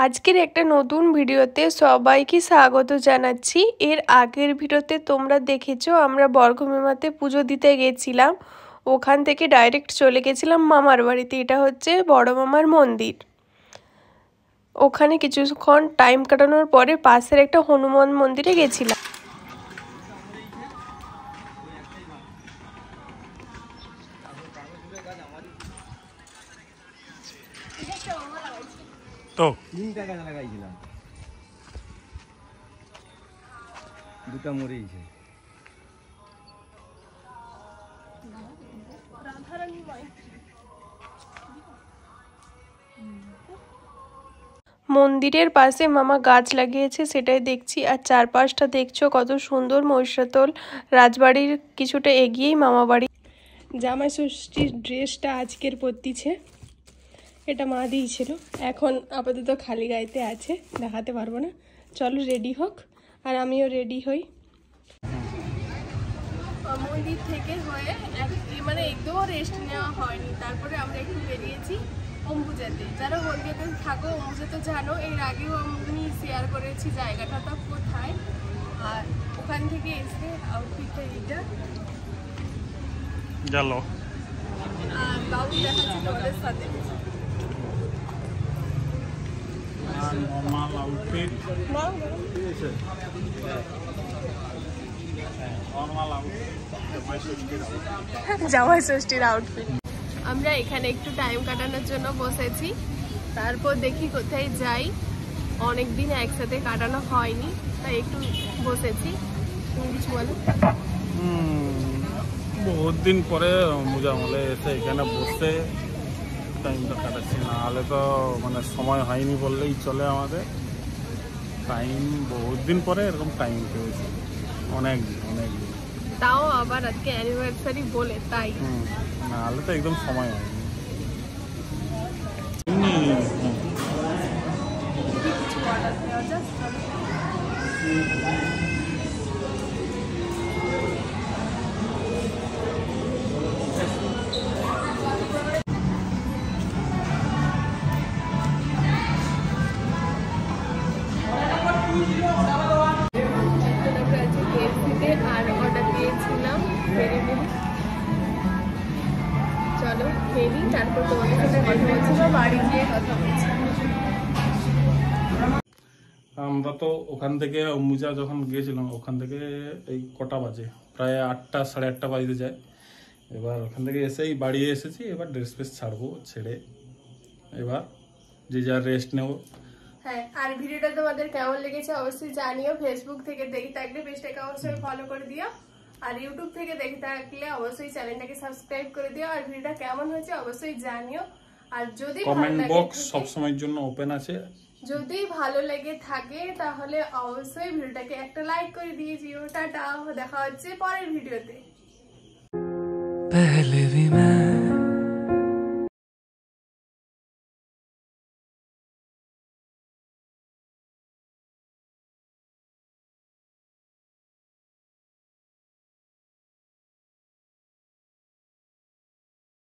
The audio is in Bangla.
আজকের একটা নতুন ভিডিওতে সবাইকে স্বাগত জানাচ্ছি। এর আগের ভিডিওতে তোমরা দেখেছো আমরা বর্গভীমাতে পুজো দিতে গেছিলাম, ওখান থেকে ডাইরেক্ট চলে গেছিলাম মামার বাড়িতে। এটা হচ্ছে বড় মামার মন্দির। ওখানে কিছুক্ষণ টাইম কাটানোর পরে পাশের একটা হনুমান মন্দিরে গেছিলাম। তো 3 টাকা লাগাইছিলাম, দুটা মরেছে। মন্দিরের পাশে মামা গাছ লাগিয়েছে, সেটাই দেখছি। আর চারপাশটা দেখছো কত সুন্দর। মহিষাদল রাজবাড়ির কিছুটা এগিয়েই মামা বাড়ি। জামাই ষষ্ঠীর ড্রেসটা আজকের পরতিছে, এটা মা দিয়েছিল। এখন আপাতত খালি গাইতে আছে, দেখাতে পারবো না। চলো রেডি হোক আর আমিও রেডি হই। মন্দির থেকে হয়ে মানে একদমও রেস্ট নেওয়া হয়নি, তারপরে আমরা একটু বেরিয়েছি অম্বুজাতে। যারা হলদিয়াতে থাকো অম্বুজা তো জানো, এর আগেও আমি শেয়ার করেছি জায়গাটা তো কোথায়। আর ওখান থেকে এসে আউটফিটটা এইটা চলো, আর বাবু দেখাচ্ছি তোমাদের সাথে। নরমাল আউটফিট, জামাই ষষ্ঠীর আউটফিট। আমরা এখানে একটু টাইম কাটানোর জন্য বসেছি, তারপর দেখি কোথায় যাই। অনেকদিন একসাথে কাটানো হয়নি, তাই একটু বসেছি। তুমি কিছু বলো? বহুত দিন পরে মুজা মলে এসে এখানে বসে টাইমটা কাটাচ্ছি, না হলে তো মানে সময় হয়নি বললেই চলে। আমাদের টাইম বহুত দিন পরে এরকম টাইম পেয়েছি, অনেক দিন। তাও আবার আজকে অ্যানিভার্সারি বলে তাই, না হলে তো একদম সময় হয়নি। আর অর্ডার দিয়েছিলাম চলো খেলি, তারপর তোমাদের সাথে কথা বলছি বা বাড়ি গিয়ে কথা বলছি। আমরা তো ওখান থেকে অম্বুজা যখন গিয়েছিলাম, ওখান থেকে এই কটা বাজে, প্রায় 8টা সাড়ে 8টা বাজতে যায়। এবার ওখান থেকে এসেই বাড়ি এসেছি, এবার ড্রেস ফ্রেস ছাড়বো, ছেড়ে এবার যে যার রেস্ট নেবো। হ্যাঁ, আর ভিডিওটা তোমাদের কেমন লেগেছে অবশ্যই জানিও। ফেসবুক থেকে দেখে থাকলে পেজটাকে অবশ্যই ফলো করে দিও, আর ইউটিউব থেকে দেখে থাকলে অবশ্যই চ্যানেলটাকে সাবস্ক্রাইব করে দিও। আর ভিডিওটা কেমন হয়েছে অবশ্যই জানিও। আর যদি কমেন্ট বক্স সব সময়ের জন্য ওপেন আছে, যদি ভালো লেগে থাকে তাহলে অবশ্যই ভিডিওটাকে একটা লাইক করে দিয়ে দিও। টাটা, দেখা হচ্ছে পরের ভিডিওতে। पहले भी मैं